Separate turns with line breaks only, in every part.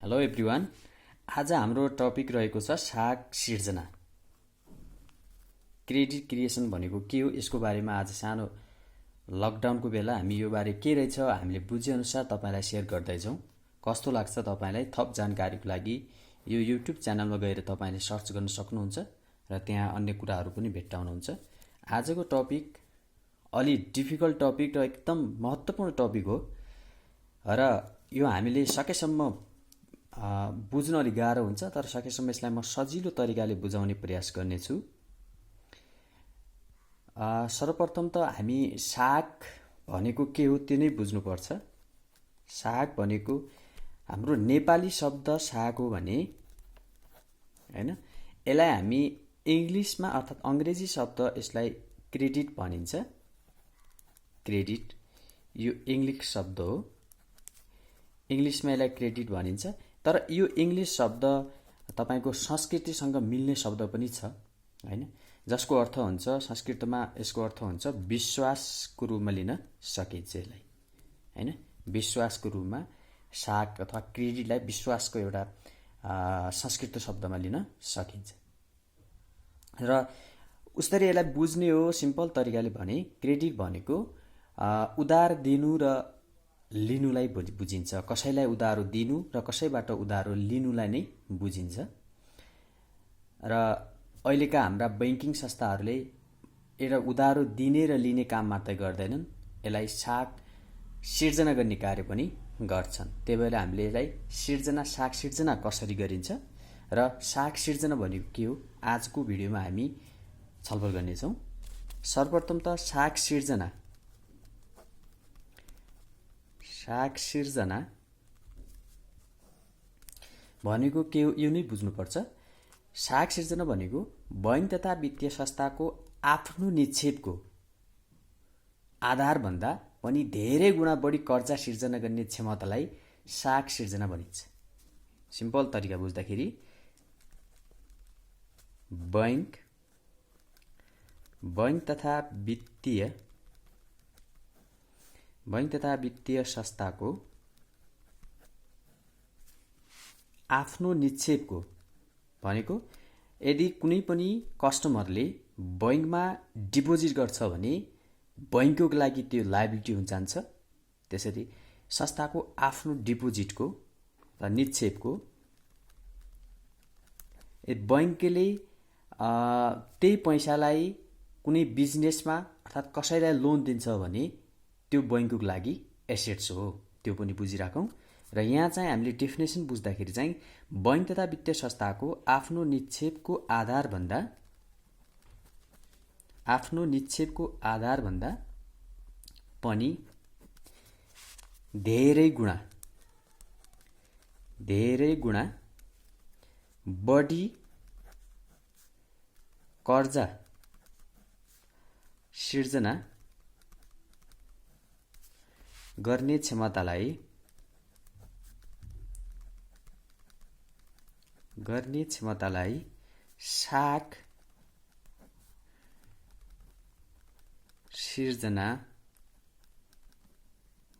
Hello everyone. आज हाम्रो topic रहेको छ साग सिर्जना। क्रेडिट क्रिएसन भनेको के हो, यसको बारेमा आज सानो लकडाउनको बेला हामी यो बारे के रहेछ हामीले बुझेअनुसार तपाईँलाई सेयर गर्दैछौँ। कस्तो लाग्छ तपाईँलाई? थप जानकारीको लागि यो युट्युब च्यानलमा गएर तपाईँले सर्च गर्न सक्नुहुन्छ र त्यहाँ अन्य कुराहरू पनि भेट्टाउनुहुन्छ। आजको टपिक अलि डिफिकल्ट टपिक र एकदम महत्त्वपूर्ण टपिक हो र यो हामीले सकेसम्म बुझ्न अलि गाह्रो हुन्छ, तर सकेसम्म यसलाई म सजिलो तरिकाले बुझाउने प्रयास गर्नेछु। सर्वप्रथम त हामी साग भनेको के हो त्यो नै बुझ्नुपर्छ। साग भनेको हाम्रो नेपाली शब्द साग हो भने हैन, यसलाई हामी इङ्ग्लिसमा अर्थात् अङ्ग्रेजी शब्द यसलाई क्रेडिट भनिन्छ। क्रेडिट यो इङ्ग्लिस शब्द हो, इङ्ग्लिसमा यसलाई क्रेडिट भनिन्छ। तर यो इङ्ग्लिस शब्द तपाईको संस्कृतिसँग मिल्ने शब्द पनि छ हैन, जसको अर्थ हुन्छ संस्कृतमा यसको अर्थ हुन्छ विश्वासको रूपमा लिन सकिन्छ यसलाई हैन। विश्वासको रूपमा साग अथवा क्रेडिटलाई विश्वासको एउटा संस्कृत शब्दमा लिन सकिन्छ। र उसरी यसलाई बुझ्ने हो सिम्पल तरिकाले भने क्रेडिट भनेको उधार दिनु र लिनुलाई बुझिन्छ। कसैलाई उधारो दिनु र कसैबाट उधारो लिनुलाई नै बुझिन्छ। र अहिलेका हाम्रा बैंकिङ संस्थाहरूले एउटा उधारो दिने र लिने काम मात्रै गर्दैनन्, यसलाई साग सिर्जना गर्ने कार्य पनि गर्छन्। त्यही भएर हामीले यसलाई साग सिर्जना कसरी गरिन्छ र साग सिर्जना भनेको के हो आजको भिडियोमा हामी छलफल गर्नेछौँ। सर्वप्रथम त साग सिर्जना भनेको के हो यो नै बुझ्नुपर्छ। साग सिर्जना भनेको बैंक तथा वित्तीय संस्थाको आफ्नो निक्षेपको आधारभन्दा पनि धेरै गुणा बढी कर्जा सिर्जना गर्ने क्षमतालाई साग सिर्जना भनिन्छ। सिम्पल तरिका बुझ्दाखेरि बैंक तथा वित्तीय संस्थाको आफ्नो निक्षेपको भनेको यदि कुनै पनि कस्टमरले बैंकमा डिपोजिट गर्छ भने बैंकको लागि त्यो लायबिलिटी हुन जान्छ। त्यसरी संस्थाको आफ्नो डिपोजिटको र निक्षेपको बैंकले त्यही पैसालाई कुनै बिजनेसमा अर्थात् कसैलाई लोन दिन्छ भने त्यो बैंकको लागि एसेट्स हो, त्यो पनि बुझिराखौँ। र यहाँ चाहिँ हामीले डेफिनेसन बुझ्दाखेरि चाहिँ बैंक तथा वित्तीय संस्थाको आफ्नो निक्षेपको आधारभन्दा पनि धेरै गुणा बढी कर्जा सिर्जना गर्ने क्षमतालाई साग सिर्जना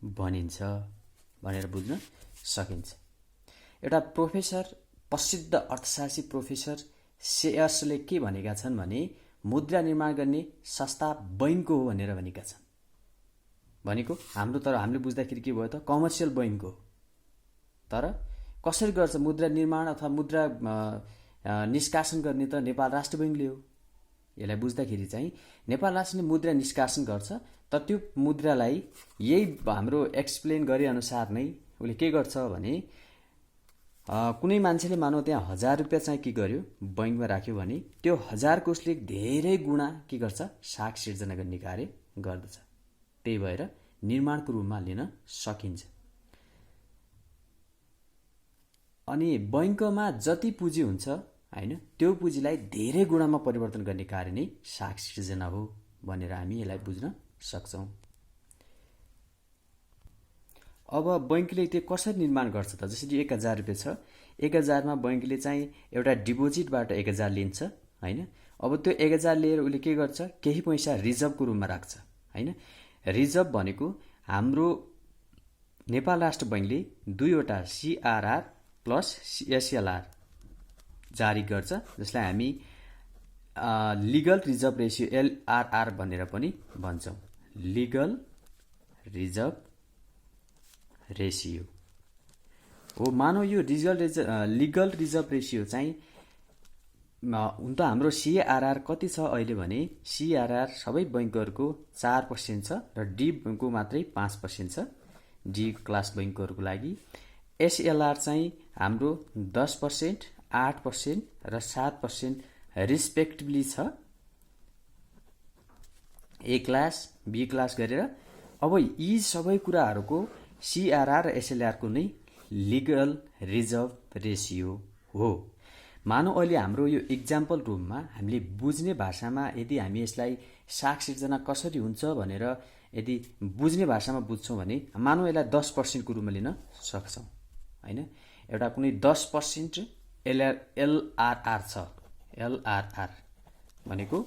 भनिन्छ भनेर बुझ्न सकिन्छ। एउटा प्रोफेसर, प्रसिद्ध अर्थशास्त्री प्रोफेसर सेयर्सले के भनेका छन् भने मुद्रा निर्माण गर्ने संस्था बैंक हो भनेर भनेका छन्। भनेको हामीले बुझ्दाखेरि के भयो त कमर्सियल बैंक हो। तर कसरी गर्छ मुद्रा निर्माण अथवा मुद्रा निष्कासन गर्ने त नेपाल राष्ट्र बैंकले हो। यसलाई बुझ्दाखेरि चाहिँ नेपाल राष्ट्रले मुद्रा निष्कासन गर्छ, तर त्यो मुद्रालाई यही हाम्रो एक्सप्लेन गरे अनुसार नै उसले के गर्छ भने कुनै मान्छेले मानौ त्यहाँ 1000 रुपियाँ चाहिँ के गर्यो बैंकमा राख्यो भने त्यो 1000 को उसले धेरै गुणा के गर्छ साग सिर्जना गर्ने कार्य गर्दछ। त्यही भएर निर्माणको रूपमा लिन सकिन्छ। अनि बैंकमा जति पुँजी हुन्छ हैन, त्यो पुँजीलाई धेरै गुणामा परिवर्तन गर्ने कार्य नै साग सिर्जना हो भनेर हामी यसलाई बुझ्न सक्छौँ। अब बैंकले त्यो कसरी निर्माण गर्छ त? जसरी 1000 रुपियाँ छ, 1000 मा बैंकले चाहिँ एउटा डिपोजिटबाट 1000 लिन्छ हैन। अब त्यो 1000 लिएर उसले के गर्छ केही पैसा रिजर्भको रूपमा राख्छ हैन। रिजर्भ भनेको हाम्रो नेपाल राष्ट्र बैंकले दुईवटा CRR प्लस एसएलआर जारी गर्छ, जसलाई हामी लिगल रिजर्भ रेसियो एलआरआर भनेर पनि भन्छौँ। लिगल रिजर्भ रेसियो हो। मानौ यो लिगल रिजर्भ रेसियो चाहिँ हुन त हाम्रो सिआरआर कति छ अहिले भने सिआरआर सबै बैंकहरूको 4% छ र डी बैंकको मात्रै 5% छ, डी क्लास बैंकहरूको लागि। एसएलआर चाहिँ हाम्रो 10%, 8% र 7% रिस्पेक्टिभली छ, ए क्लास बी क्लास गरेर। अब यी सबै कुराहरूको सिआरआर र एसएलआरको नै लिगल रिजर्भ रेसियो हो। मानौ अहिले हाम्रो यो इक्जाम्पल रूपमा हामीले बुझ्ने भाषामा यदि हामी यसलाई साख सिर्जना कसरी हुन्छ भनेर यदि बुझ्ने भाषामा बुझ्छौँ भने मानौ यसलाई 10% को रूपमा लिन सक्छौँ हैन। एउटा कुनै 10% एलआरआर छ, एलआरआर भनेको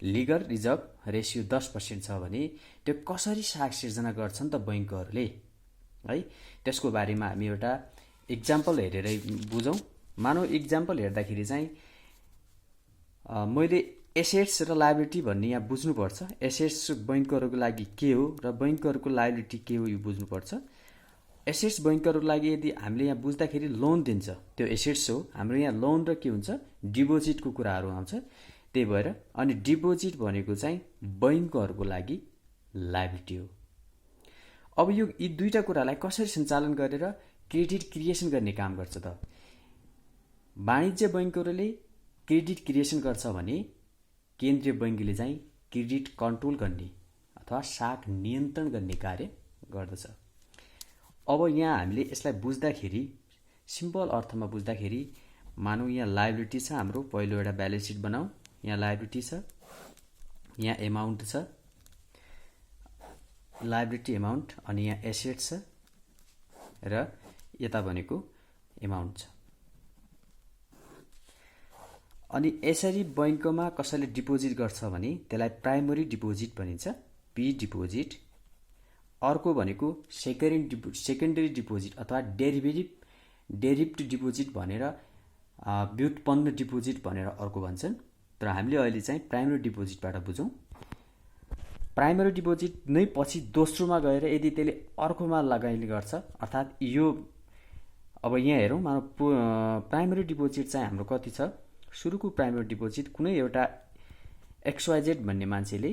लिगल रिजर्भ रेसियो 10% छ भने त्यो कसरी साख सिर्जना गर्छन् त बैंकहरूले है, त्यसको बारेमा हामी एउटा इक्जाम्पल हेरेरै बुझौँ। मानौ इक्जाम्पल हेर्दाखेरि चाहिँ मैले एसेट्स र लायबिलिटी भन्ने यहाँ बुझ्नुपर्छ। एसेट्स बैंकहरूको लागि के हो र बैंकहरूको लायबिलिटी के हो यो बुझ्नुपर्छ। एसेट्स बैंकहरूको लागि यदि हामीले यहाँ बुझ्दाखेरि लोन दिन्छ त्यो एसेट्स हो। हाम्रो यहाँ लोन र के हुन्छ डिपोजिटको कुराहरू आउँछ। त्यही भएर अनि डिपोजिट भनेको चाहिँ बैंकहरूको लागि लायबिलिटी हो। अब यो यी दुईटा कुरालाई कसरी सञ्चालन गरेर क्रेडिट क्रिएसन गर्ने काम गर्छ त? वाणिज्य बैंकहरूले क्रेडिट क्रिएसन गर्छ भने केन्द्रीय बैंकले चाहिँ क्रेडिट कन्ट्रोल गर्ने अथवा साख नियन्त्रण गर्ने कार्य गर्दछ। अब यहाँ हामीले यसलाई बुझ्दाखेरि सिम्पल अर्थमा बुझ्दाखेरि मानौ यहाँ लायबिलिटी छ हाम्रो, पहिलो एउटा ब्यालेन्स सिट बनाऊ। यहाँ लायबिलिटी छ, यहाँ एमाउन्ट छ, लायबिलिटी एमाउन्ट, अनि यहाँ एसेट छ र यता भनेको एमाउन्ट छ। अनि यसरी बैंकमा कसैले डिपोजिट गर्छ भने त्यसलाई प्राइमरी डिपोजिट भनिन्छ, पी डिपोजिट। अर्को भनेको सेकेन्डरी डिपोजिट अथवा डेरिभ्ड डिपोजिट भनेर व्युत्पन्न डिपोजिट भनेर अर्को भन्छन्। तर हामीले अहिले चाहिँ प्राइमरी डिपोजिटबाट बुझौँ। प्राइमरी डिपोजिट नै पछि दोस्रोमा गएर यदि त्यसले अर्कोमा लगानी गर्छ, अर्थात् यो अब यहाँ हेरौँ मानौ प्राइमरी डिपोजिट चाहिँ हाम्रो कति छ। सुरुको प्राइमरी डिपोजिट कुनै एउटा XYZ भन्ने मान्छेले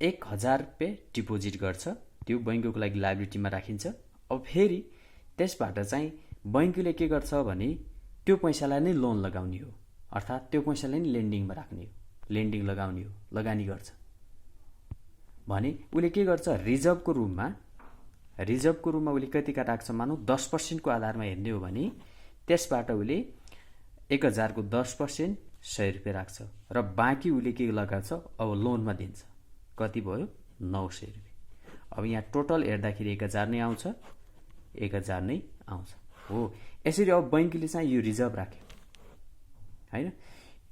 1000 रुपैयाँ डिपोजिट गर्छ, त्यो बैंकको लागि लायबिलिटीमा राखिन्छ। अब फेरि त्यसबाट चाहिँ बैंकले के गर्छ भने त्यो पैसालाई नै लोन लगाउने हो, अर्थात् त्यो पैसालाई नै लेन्डिङमा राख्ने हो, लेन्डिङ लगाउने हो, लगानी गर्छ भने उसले के गर्छ रिजर्भको रूपमा उसले कतिका राख्छ। मानौ 10% को आधारमा हेर्ने हो भने त्यसबाट उसले 1000 को 10% 100 रुपैयाँ राख्छ र बाँकी उसले के लगाउँछ अब लोनमा दिन्छ। कति भयो 900 रुपैयाँ। अब यहाँ टोटल हेर्दाखेरि 1000 नै आउँछ, 1000 नै आउँछ हो। यसरी अब बैंकले चाहिँ यो रिजर्भ राख्यो हैन।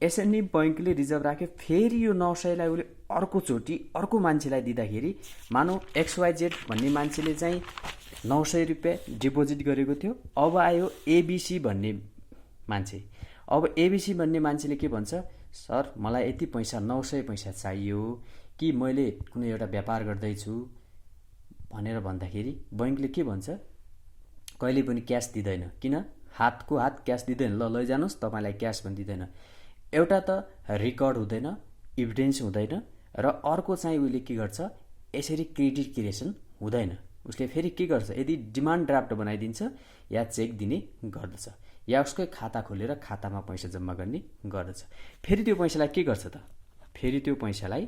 यसरी नै बैंकले रिजर्भ राख्यो। फेरि यो 900 लाई उसले अर्कोचोटि अर्को मान्छेलाई दिँदाखेरि मानौ XYZ भन्ने मान्छेले चाहिँ 900 रुपैयाँ डिपोजिट गरेको थियो। अब आयो ABC भन्ने मान्छे। अब ABC भन्ने मान्छेले के भन्छ, सर मलाई यति पैसा 900 पैसा चाहियो कि मैले कुनै एउटा व्यापार गर्दैछु भनेर भन्दाखेरि बैंकले के भन्छ, कहिले पनि क्यास दिँदैन। किन? हातको हात क्यास दिँदैन। ल लैजानुस्, तपाईलाई क्यास पनि दिँदैन। एउटा त रेकर्ड हुँदैन, इभिडेन्स हुँदैन र अर्को चाहिँ उसले के गर्छ यसरी क्रेडिट क्रिएसन हुँदैन। उसले फेरि के गर्छ, यदि डिमान्ड ड्राफ्ट बनाइदिन्छ या चेक दिने गर्दछ या उसकै खाता खोलेर खातामा पैसा जम्मा गर्ने गर्दछ। फेरि त्यो पैसालाई के गर्छ त, फेरि त्यो पैसालाई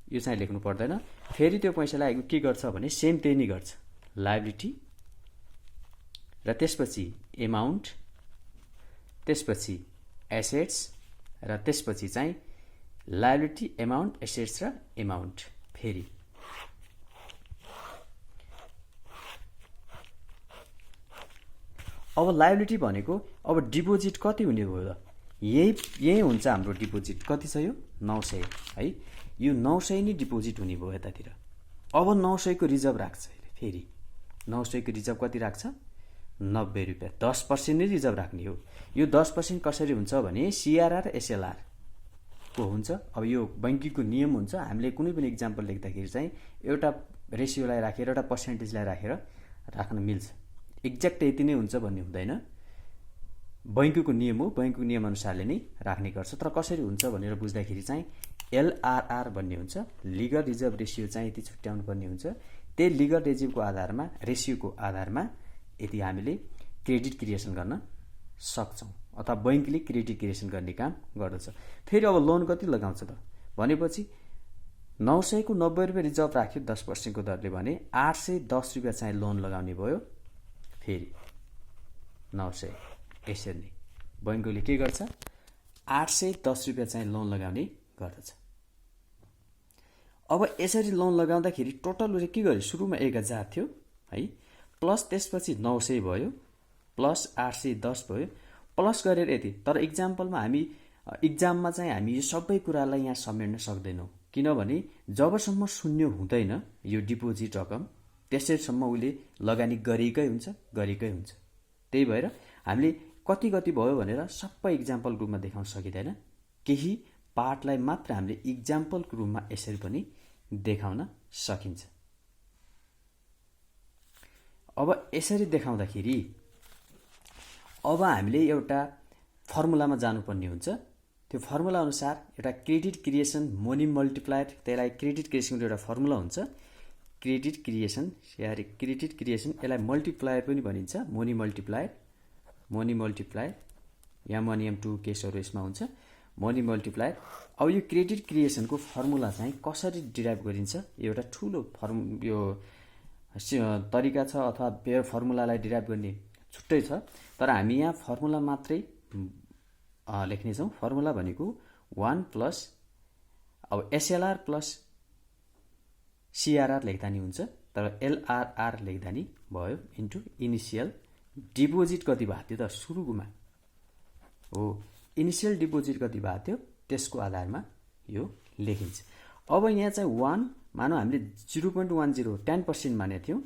यो चाहिँ लेख्नु पर्दैन। फेरि त्यो पैसालाई के गर्छ भने सेम त्यही नै गर्छ, लायबिलिटी र त्यसपछि एमाउन्ट, त्यसपछि एसेट्स र त्यसपछि चाहिँ लायबिलिटी एमाउन्ट एसेट्स र एमाउन्ट। फेरि अब लायबिलिटी भनेको अब डिपोजिट कति हुने भयो त, यही हुन्छ हाम्रो डिपोजिट। कति छ यो 900 है। यो 900 नै डिपोजिट हुने भयो यतातिर। अब 900 को रिजर्भ राख्छ। फेरि 900 को रिजर्भ कति राख्छ 90 रुपियाँ 10% नै रिजर्भ राख्ने हो। यो 10% कसरी हुन्छ भने सिआरआर एसएलआर को हुन्छ। अब यो बैंकीको नियम हुन्छ। हामीले कुनै पनि इक्जाम्पल लेख्दाखेरि चाहिँ एउटा रेसियोलाई राखेर एउटा पर्सेन्टेजलाई राखेर राख्न मिल्छ। एक्ज्याक्ट यति नै हुन्छ भन्ने हुँदैन। बैंकीको नियम हो, बैंकीको नियम अनुसारले नै राख्ने गर्छ। तर कसरी हुन्छ भनेर बुझ्दाखेरि चाहिँ एलआरआर भन्ने हुन्छ, लिगल रिजर्भ रेसियो चाहिँ यति छुट्याउनु पर्ने हुन्छ। त्यही लिगल रेजिमको आधारमा, रेसियोको आधारमा यति हामीले क्रेडिट क्रिएसन गर्न सक्छौँ अथवा बैंकले क्रेडिट क्रिएसन गर्ने काम गर्दछ। फेरि अब लोन कति लगाउँछ त भनेपछि 900 को 90 रुपियाँ रिजर्भ राख्यो 10% को दरले भने 810 रुपियाँ चाहिँ लोन लगाउने भयो। फेरि 900 यसरी नै बैंकले के गर्छ 810 रुपियाँ चाहिँ लोन लगाउने गर्दछ। अब यसरी लोन लगाउँदाखेरि टोटल उसले के गर्यो, सुरुमा 1000 थियो है, प्लस त्यसपछि 900 भयो, प्लस 810 भयो, प्लस गरेर यति। तर इक्जाम्पलमा इक्जाममा चाहिँ हामी यो सबै कुरालाई यहाँ समेट्न सक्दैनौँ, किनभने जबसम्म शून्य हुँदैन यो डिपोजिट रकम त्यसैसम्म उसले लगानी गरेकै हुन्छ। त्यही भएर हामीले कति भयो भनेर सबै इक्जाम्पलको रूपमा देखाउन सकिँदैन। केही पार्टलाई मात्र हामीले इक्जाम्पलको रूपमा यसरी पनि देखाउन सकिन्छ। अब यसरी देखाउँदाखेरि अब हामीले एउटा फर्मुलामा जानुपर्ने हुन्छ। त्यो फर्मुला अनुसार एउटा क्रेडिट क्रिएसन मनी मल्टिप्लायर, त्यसलाई क्रेडिट क्रिएसनको एउटा फर्मुला हुन्छ। क्रेडिट क्रिएसन यसलाई मल्टिप्लायर पनि भनिन्छ, मनी मल्टिप्लायर M1 M2 केसहरू यसमा हुन्छ, मनी मल्टिप्लायर। अब यो क्रेडिट क्रिएसनको फर्मुला चाहिँ कसरी डिराइभ गरिन्छ, एउटा ठुलो यो तरिका छ अथवा फर्मुलालाई डिराइभ गर्ने छुट्टै छ। तर हामी यहाँ फर्मुला मात्रै लेख्नेछौँ। फर्मुला भनेको 1 प्लस अब एसएलआर प्लस सिआरआर लेख्दा नि हुन्छ, तर एलआरआर लेख्दा नि भयो, इन्टु इनिसियल डिपोजिट कति भएको थियो त सुरुमा हो, इनिसियल डिपोजिट कति भएको थियो त्यसको आधारमा यो लेखिन्छ। अब यहाँ चाहिँ 1 मानौँ हामीले 0.10 10% मानेको थियौँ,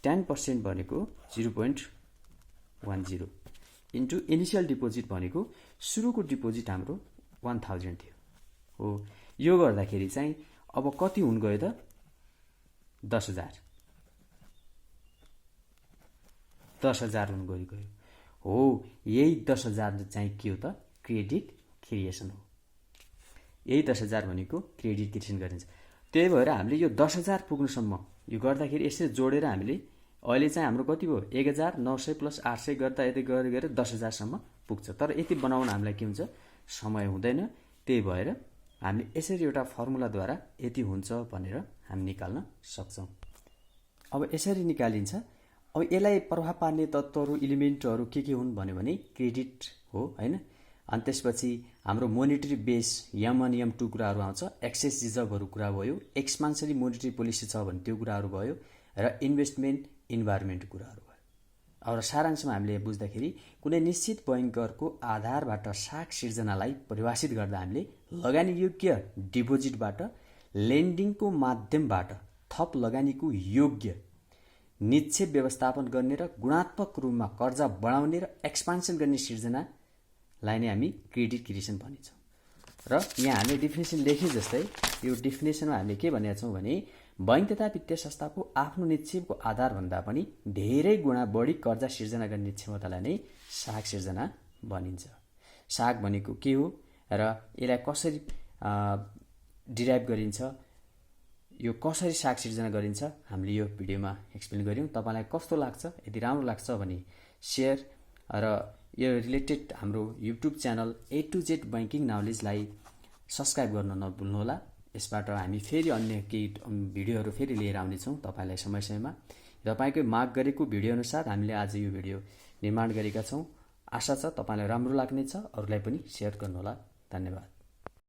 10% भनेको 0.10 इन्टु इनिसियल डिपोजिट भनेको सुरुको डिपोजिट हाम्रो 1000 थियो हो। यो गर्दाखेरि चाहिँ अब कति हुन गयो त 10,000 हुन गयो हो। यही 10,000 चाहिँ के हो त क्रेडिट क्रिएसन हो। यही 10,000 भनेको क्रेडिट क्रिएसन गरिन्छ। त्यही भएर हामीले यो 10,000 पुग्नुसम्म यो गर्दाखेरि यसरी जोडेर हामीले अहिले चाहिँ हाम्रो कति भयो 1900 प्लस 800 गर्दा यति गरेर 10,000 सम्म पुग्छ। तर यति बनाउन हामीलाई के हुन्छ, समय हुँदैन। त्यही भएर हामीले यसरी एउटा फर्मुलाद्वारा यति हुन्छ भनेर हामी निकाल्न सक्छौँ। अब यसरी निकालिन्छ। अब यसलाई प्रभाव पार्ने तत्त्वहरू इलिमेन्टहरू के हुन् भन्यो भने क्रेडिट हो हैन। अनि त्यसपछि हाम्रो मोनेटरी बेस M1 M2 कुराहरू आउँछ, एक्सेस रिजर्भहरू कुरा भयो, एक्सपान्सरी मोनेटरी पोलिसी छ भने त्यो कुराहरू भयो, र इन्भेस्टमेन्ट इन्भाइरोमेन्ट कुराहरू भयो। अब सारांशमा हामीले बुझ्दाखेरि कुनै निश्चित बैंकरको आधारबाट साख सिर्जनालाई परिभाषित गर्दा हामीले लगानी योग्य डिपोजिटबाट लेन्डिङको माध्यमबाट थप लगानीको योग्य निक्षेप व्यवस्थापन गर्ने र गुणात्मक रूपमा कर्जा बढाउने र एक्सपान्सन गर्ने सिर्जनालाई नै हामी क्रेडिट क्रिएसन भनिन्छौँ। र यहाँ हामीले डिफिनेसन लेखे जस्तै यो डिफिनेसनमा हामीले के भनेका छौँ भने बैंक तथा वित्तीय संस्थाको आफ्नो निक्षेपको आधारभन्दा पनि धेरै गुणा बढी कर्जा सिर्जना गर्ने क्षमतालाई नै साख सिर्जना भनिन्छ। साख भनेको के हो र यसलाई कसरी डिराइभ गरिन्छ, यो कसरी साख सिर्जना गरिन्छ हामीले यो भिडियोमा एक्सप्लेन गर्यौँ। तपाईँलाई कस्तो लाग्छ, यदि राम्रो लाग्छ भने सेयर र यो रिलेटेड हाम्रो YouTube channel A to Z banking नलेजलाई सब्सक्राइब गर्न नभुल्नुहोला। यसबाट हामी फेरि अन्य केही भिडियोहरू फेरि लिएर आउनेछौँ तपाईँलाई समय समयमा। तपाईँकै माग गरेको भिडियो अनुसार हामीले आज यो भिडियो निर्माण गरेका छौँ। आशा छ तपाईँलाई राम्रो लाग्नेछ, अरूलाई पनि सेयर गर्नुहोला। धन्यवाद।